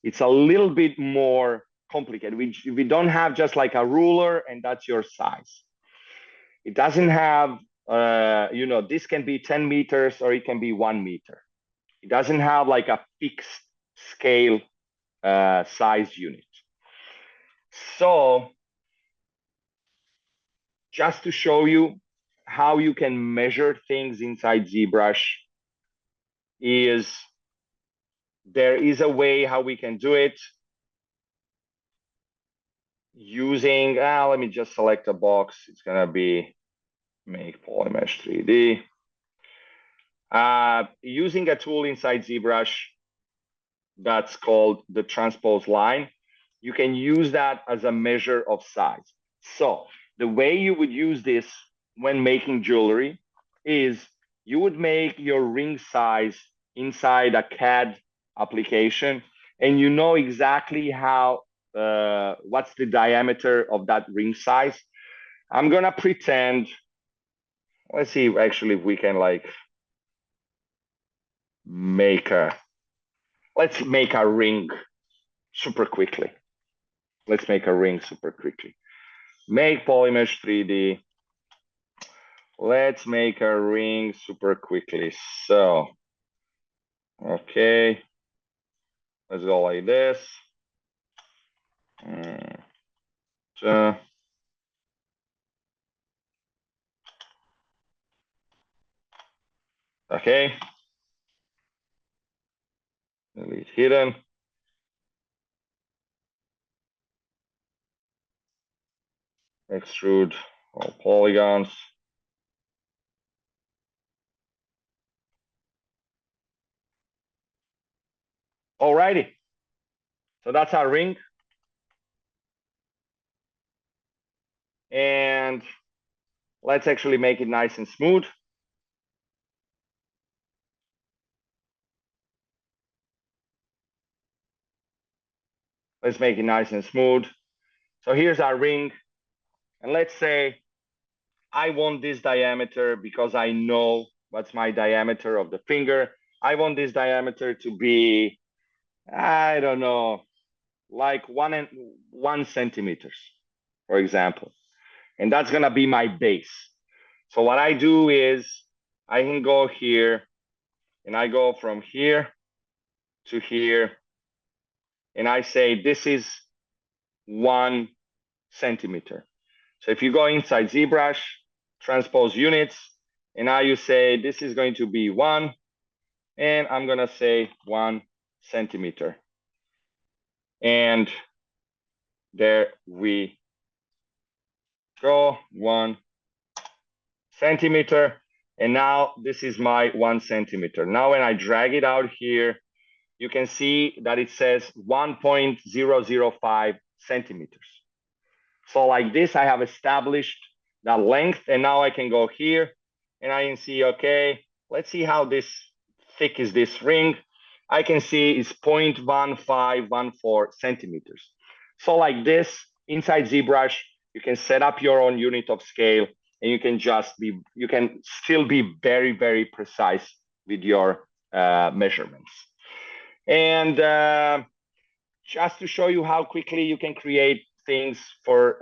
it's a little bit more complicated. We don't have just like a ruler and that's your size. It doesn't have, you know, this can be 10 meters or it can be 1 meter. It doesn't have like a fixed scale size unit. So just to show you how you can measure things inside ZBrush, is there is a way how we can do it using, let me just select a box. It's gonna be make polymesh 3D. Using a tool inside ZBrush that's called the transpose line, you can use that as a measure of size. So the way you would use this when making jewelry is you would make your ring size inside a CAD application, and you know exactly how what's the diameter of that ring size. I'm gonna pretend, let's see actually if we can like let's make a ring super quickly. Let's make a ring super quickly. Make polymesh 3D. Let's make a ring super quickly. So, okay, let's go like this. Okay, delete hidden. Extrude all polygons. Alrighty, so that's our ring. And let's actually make it nice and smooth. Let's make it nice and smooth. So here's our ring. And let's say I want this diameter because I know what's my diameter of the finger. I want this diameter to be, I don't know, like 1 centimeters, for example. And that's gonna be my base. So what I do is I can go here and I go from here to here. And I say, this is 1 centimeter. So if you go inside ZBrush, transpose units, and now you say, this is going to be 1, and I'm gonna say 1 centimeter. And there we go, 1 centimeter. And now this is my 1 centimeter. Now when I drag it out here, you can see that it says 1.005 centimeters. So like this, I have established that length, and now I can go here and I can see, okay, let's see how this thick is this ring. I can see it's 0.1514 centimeters. So like this, inside ZBrush, you can set up your own unit of scale, and you can still be very, very precise with your measurements. And just to show you how quickly you can create things for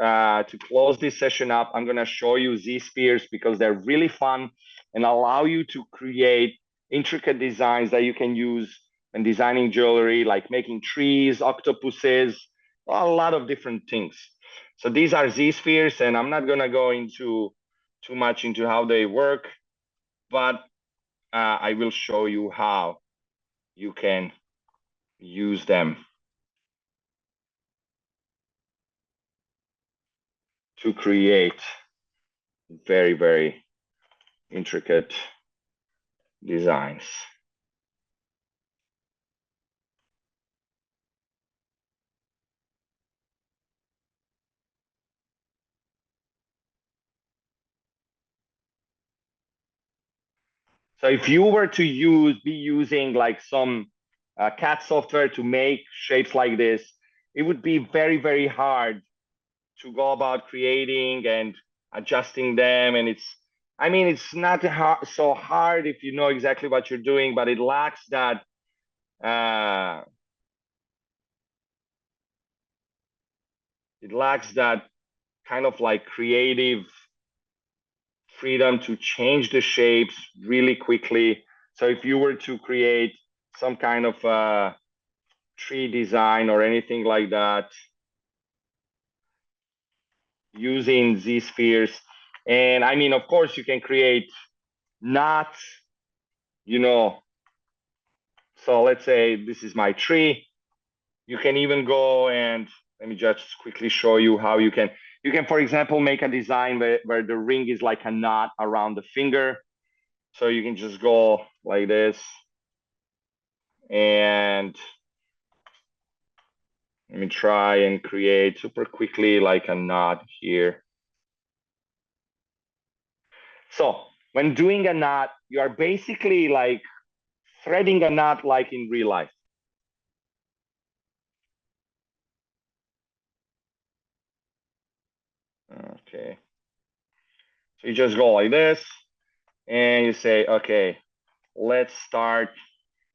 to close this session up, I'm going to show you Z-spheres because they're really fun and allow you to create intricate designs that you can use when designing jewelry, like making trees, octopuses, a lot of different things. So these are Z-spheres, and I'm not going to go into too much into how they work, but I will show you how you can use them to create very, very intricate designs. So if you were to be using like some CAD software to make shapes like this, it would be very, very hard to go about creating and adjusting them. And it's not so hard if you know exactly what you're doing, but it lacks that kind of like creative freedom to change the shapes really quickly. So if you were to create some kind of tree design or anything like that using Z-spheres, and I mean, of course, you can create knots, so let's say this is my tree. You can even go and let me just quickly show you how you can, for example, make a design where the ring is like a knot around the finger. So you can just go like this. And let me try and create super quickly like a knot here. So when doing a knot, you are basically like threading a knot like in real life. Okay. So you just go like this and you say, okay, let's start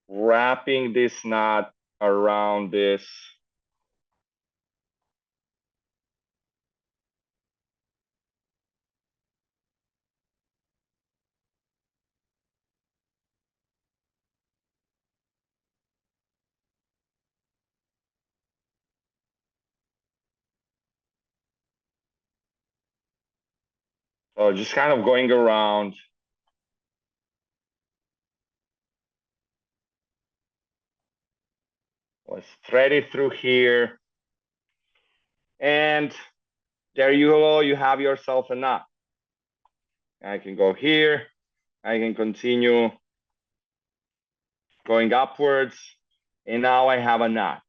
wrapping this knot around this. So just kind of going around. Let's thread it through here. And there you go, you have yourself a knot. I can go here, I can continue going upwards, and now I have a knot.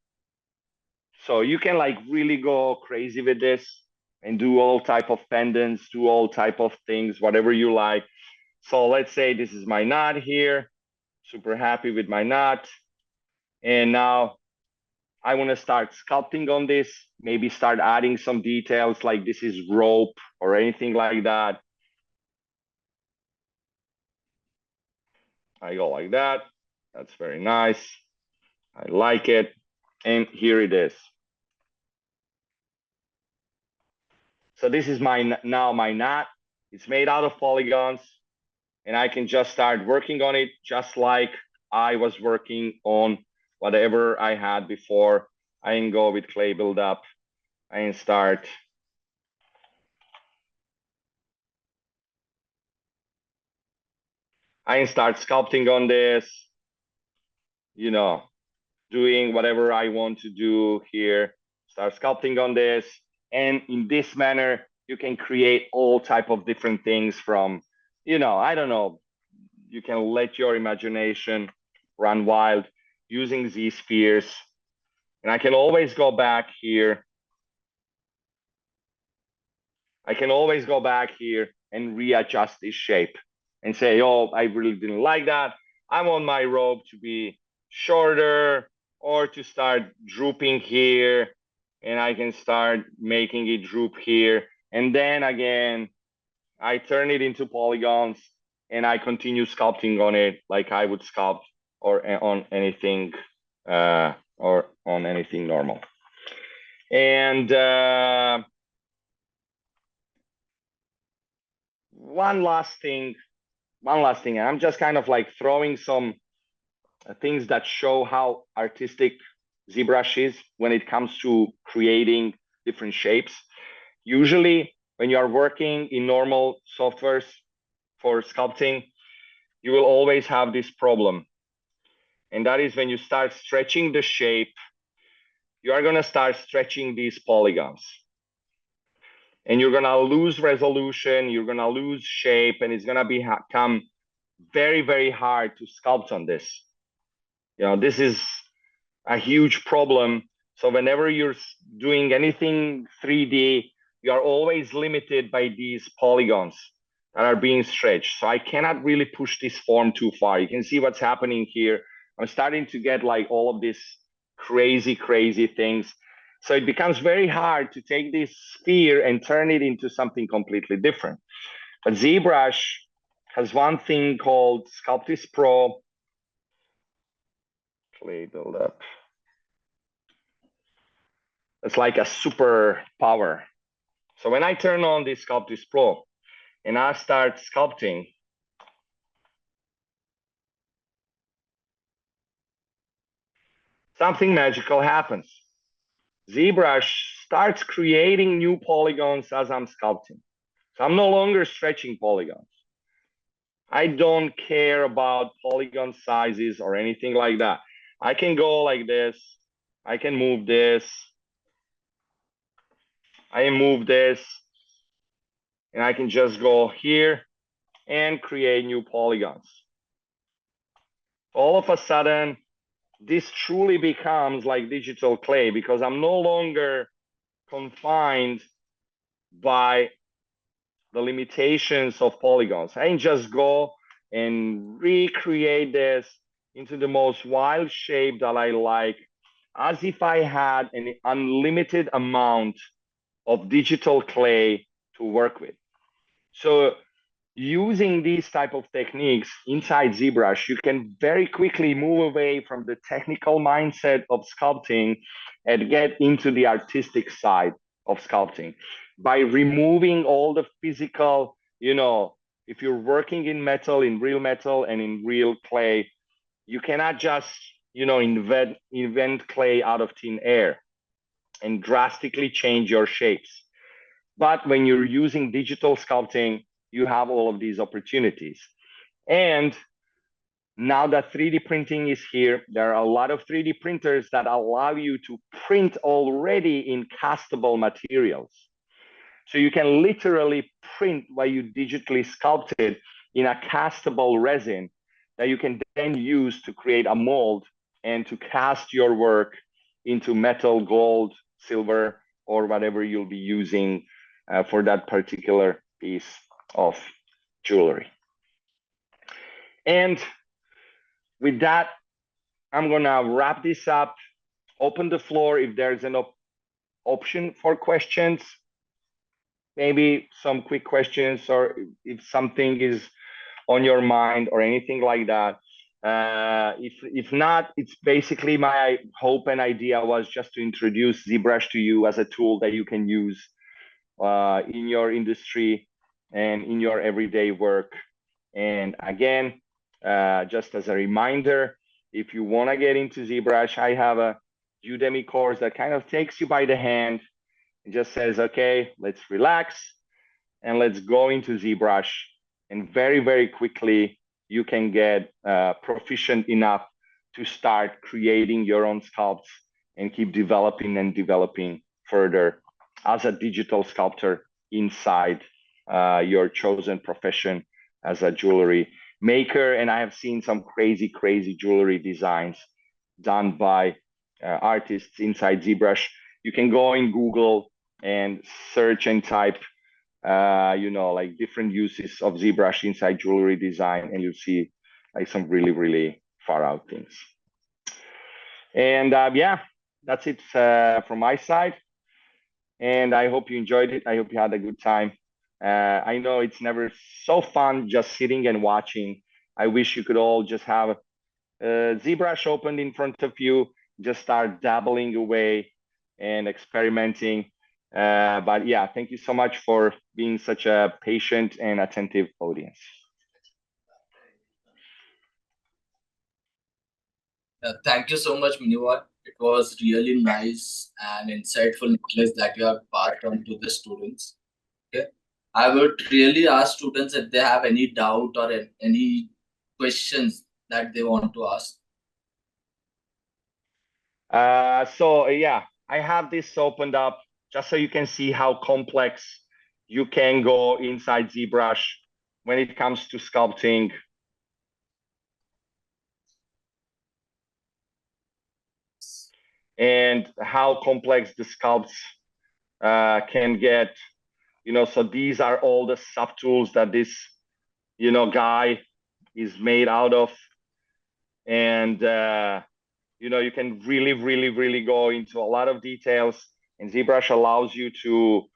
So you can like really go crazy with this and do all type of pendants, do all type of things, whatever you like. So let's say this is my knot here, super happy with my knot. And now I want to start sculpting on this, maybe start adding some details like this is rope or anything like that. I go like that. That's very nice. I like it. And here it is. So this is now my knot. It's made out of polygons, and I can just start working on it just like I was working on whatever I had before. I can go with clay buildup. I can start sculpting on this, you know, doing whatever I want to do here, start sculpting on this. And in this manner, you can create all type of different things from, you know, I don't know, you can let your imagination run wild using these spheres. And I can always go back here. I can always go back here and readjust this shape and say, oh, I really didn't like that. I want my robe to be shorter or to start drooping here. And I can start making it droop here. And then again, I turn it into polygons and I continue sculpting on it like I would sculpt or on anything normal. And one last thing, and I'm just kind of like throwing some things that show how artistic ZBrush is when it comes to creating different shapes. Usually, when you are working in normal softwares for sculpting, you will always have this problem. And that is when you start stretching the shape, you are going to start stretching these polygons. And you're going to lose resolution, you're going to lose shape, and it's going to become very, very hard to sculpt on this. You know, this is a huge problem. So whenever you're doing anything 3D, you are always limited by these polygons that are being stretched. So I cannot really push this form too far. You can see what's happening here. I'm starting to get like all of these crazy, crazy things. So it becomes very hard to take this sphere and turn it into something completely different. But ZBrush has one thing called Sculptis Pro. Clay buildup. It's like a super power. So when I turn on this Sculptis Pro and I start sculpting, something magical happens. ZBrush starts creating new polygons as I'm sculpting. So I'm no longer stretching polygons. I don't care about polygon sizes or anything like that. I can go like this. I can move this. I move this. And I can just go here and create new polygons. All of a sudden, this truly becomes like digital clay because I'm no longer confined by the limitations of polygons. I can just go and recreate this into the most wild shape that I like, as if I had an unlimited amount of digital clay to work with. So using these type of techniques inside ZBrush, you can very quickly move away from the technical mindset of sculpting and get into the artistic side of sculpting by removing all the physical, you know, if you're working in metal, in real metal and in real clay, you cannot just, you know, invent clay out of thin air and drastically change your shapes. But when you're using digital sculpting, you have all of these opportunities. And now that 3D printing is here, there are a lot of 3D printers that allow you to print already in castable materials. So you can literally print what you digitally sculpted in a castable resin that you can then use to create a mold and to cast your work into metal, gold, silver, or whatever you'll be using for that particular piece of jewelry. And with that, I'm gonna wrap this up. open the floor if there's an option for questions. Maybe some quick questions, or if something is on your mind or anything like that. If not, it's basically my hope and idea was just to introduce ZBrush to you as a tool that you can use in your industry and in your everyday work. And again, just as a reminder, if you want to get into ZBrush, I have a Udemy course that kind of takes you by the hand and just says, okay, let's relax and let's go into ZBrush. And very, very quickly, you can get proficient enough to start creating your own sculpts and keep developing and developing further as a digital sculptor inside your chosen profession as a jewelry maker. And I have seen some crazy, crazy jewelry designs done by artists inside ZBrush. You can go in Google and search and type like different uses of ZBrush inside jewelry design, and you'll see like some really, really far out things. And yeah, that's it from my side. And I hope you enjoyed it. I hope you had a good time. I know it's never so fun just sitting and watching. I wish you could all just have ZBrush opened in front of you, just start dabbling away and experimenting. But yeah, thank you so much for being such a patient and attentive audience. Thank you so much, Milivoj. It was really nice and insightful knowledge that you have passed on to the students. Okay, I would really ask students if they have any doubt or any questions that they want to ask. So yeah, I have this opened up just so you can see how complex you can go inside ZBrush when it comes to sculpting. And how complex the sculpts can get, so these are all the subtools that this, guy is made out of. And, you can really, really, really go into a lot of details, and ZBrush allows you to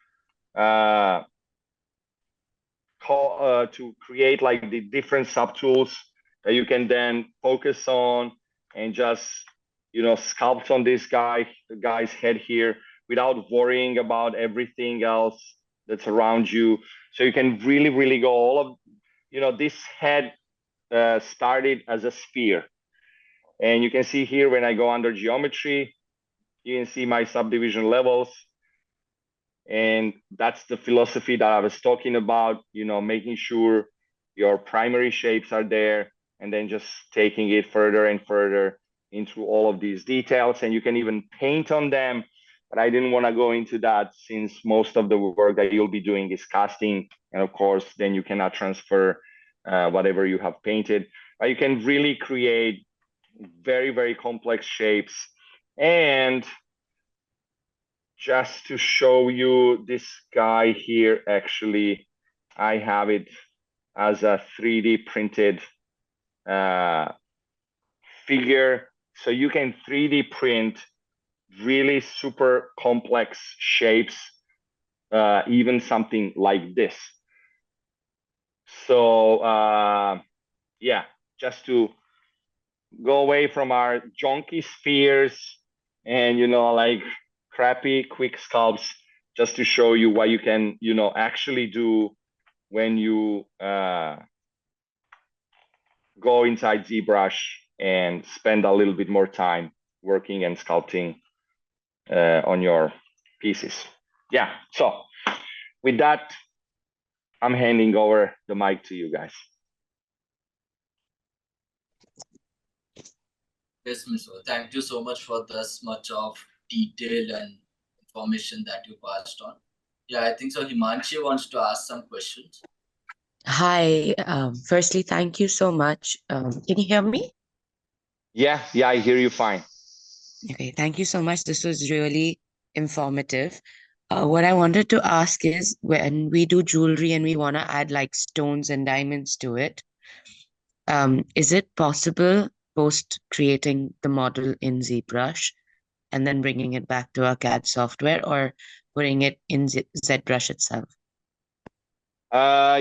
create like the different subtools that you can then focus on and just sculpt on this the guy's head here without worrying about everything else that's around you. So you can really, really go all of, this head started as a sphere. And you can see here when I go under geometry, you can see my subdivision levels. And that's the philosophy that I was talking about, making sure your primary shapes are there and then just taking it further and further into all of these details. And you can even paint on them, but I didn't want to go into that since most of the work that you'll be doing is casting. And of course, then you cannot transfer whatever you have painted, but you can really create very, very complex shapes. And just to show you this guy here, actually, I have it as a 3D printed figure. So you can 3D print really super complex shapes, even something like this. So yeah, just to go away from our junky spheres and, like crappy quick sculpts, just to show you what you can, actually do when you go inside ZBrush and spend a little bit more time working and sculpting on your pieces. Yeah, so with that, I'm handing over the mic to you guys. Yes, Mr. Thank you so much for this much of detail and information that you passed on. Yeah, I think so. Himanshi wants to ask some questions. Hi. Firstly, thank you so much. Can you hear me? Yeah, I hear you fine. Okay, thank you so much. This was really informative. What I wanted to ask is, when we do jewelry and we want to add like stones and diamonds to it, is it possible post creating the model in ZBrush and then bringing it back to our CAD software, or putting it in ZBrush itself?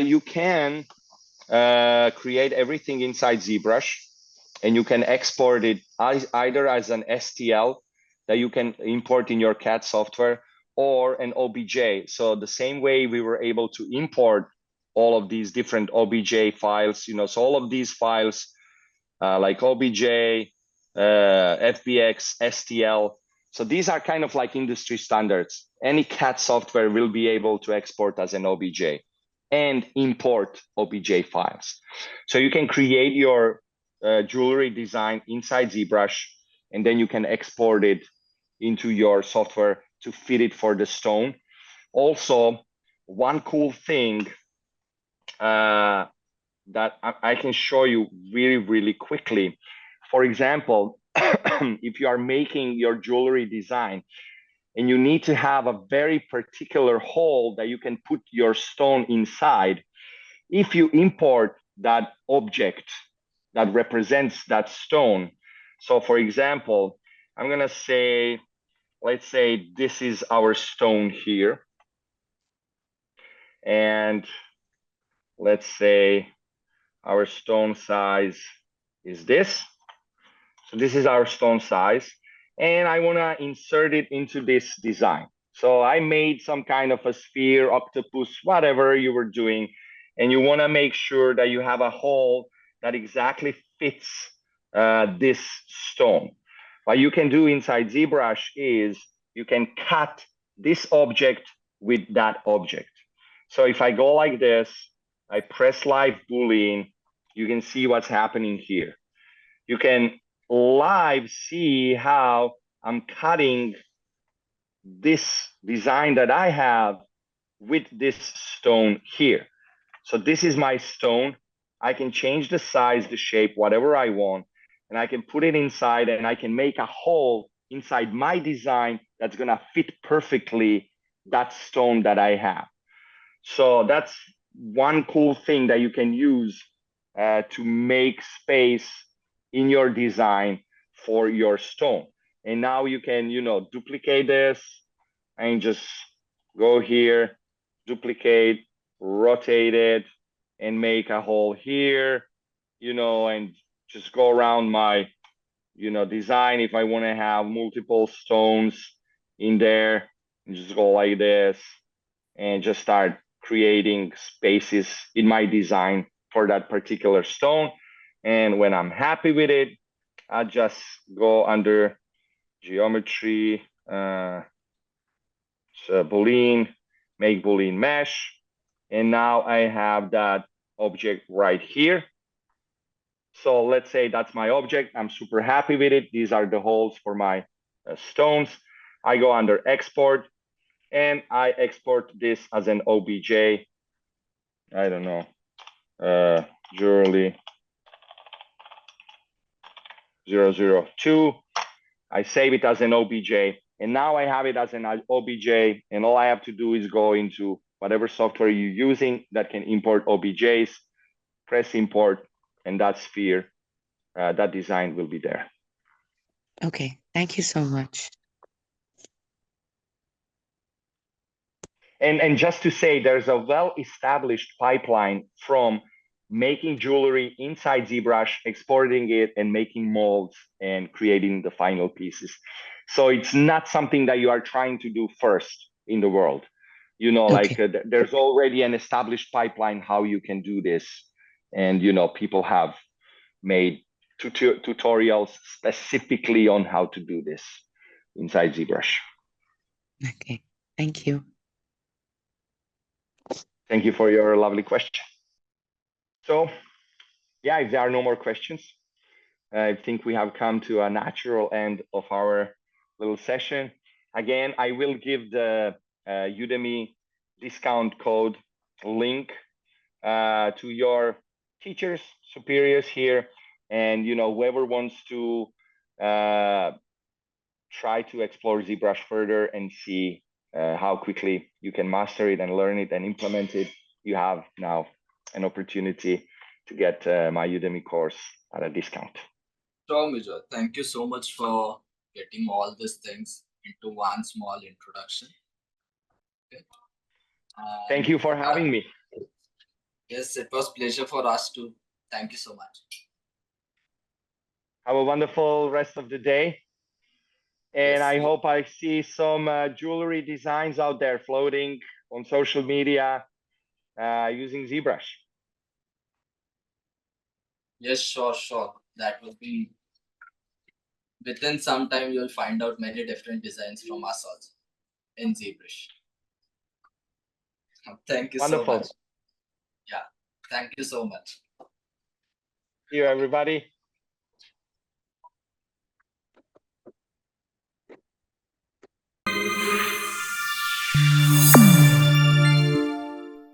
You can create everything inside ZBrush, and you can export it either as an STL that you can import in your CAD software, or an OBJ. So the same way we were able to import all of these different OBJ files, so all of these files like OBJ, FBX, STL. So these are kind of like industry standards. Any CAD software will be able to export as an OBJ and import OBJ files. So you can create your jewelry design inside ZBrush, and then you can export it into your software to fit it for the stone. Also, one cool thing that I can show you really, really quickly. For example, if you are making your jewelry design and you need to have a very particular hole that you can put your stone inside, if you import that object that represents that stone. So for example, I'm gonna say, let's say this is our stone here. And let's say our stone size is this. So this is our stone size. And I wanna insert it into this design. So I made some kind of a sphere, octopus, whatever you were doing. And you wanna make sure that you have a hole that exactly fits this stone. What you can do inside ZBrush is you can cut this object with that object. So if I go like this, I press live boolean, you can see what's happening here. You can live see how I'm cutting this design that I have with this stone here. So this is my stone. I can change the size, the shape, whatever I want, and I can put it inside, and I can make a hole inside my design that's gonna fit perfectly that stone that I have. So that's one cool thing that you can use to make space in your design for your stone. And now you can, duplicate this and just go here, duplicate, rotate it, and make a hole here, and just go around my, design. If I want to have multiple stones in there, and just go like this and just start creating spaces in my design for that particular stone. And when I'm happy with it, I just go under geometry, boolean, make boolean mesh. And now I have that object right here. So let's say that's my object. I'm super happy with it. These are the holes for my stones. I go under export, and I export this as an OBJ. I don't know, jewelry 002. I save it as an OBJ, and now I have it as an OBJ, and all I have to do is go into whatever software you're using that can import OBJs, press import, and that sphere, that design will be there. Okay, thank you so much. And just to say, there's a well-established pipeline from making jewelry inside ZBrush, exporting it, and making molds and creating the final pieces. So it's not something that you are trying to do first in the world. Okay. There's already an established pipeline how you can do this. And, people have made tutorials specifically on how to do this inside ZBrush. Okay, thank you. Thank you for your lovely question. So, yeah, if there are no more questions, I think we have come to a natural end of our little session. Again, I will give the Udemy discount code link to your teachers, superiors here, and whoever wants to try to explore ZBrush further and see how quickly you can master it and learn it and implement it, you have now an opportunity to get my Udemy course at a discount. Sure, Milivoj. Thank you so much for getting all these things into one small introduction. Okay. Thank you for having me. Yes, it was pleasure for us too. Thank you so much. Have a wonderful rest of the day. And Yes, I you- hope I see some jewelry designs out there floating on social media using ZBrush. Yes, sure. That will be within some time. You'll find out many different designs from us also in ZBrush. Thank you so Wonderful. much. Yeah, thank you so much. See you, everybody.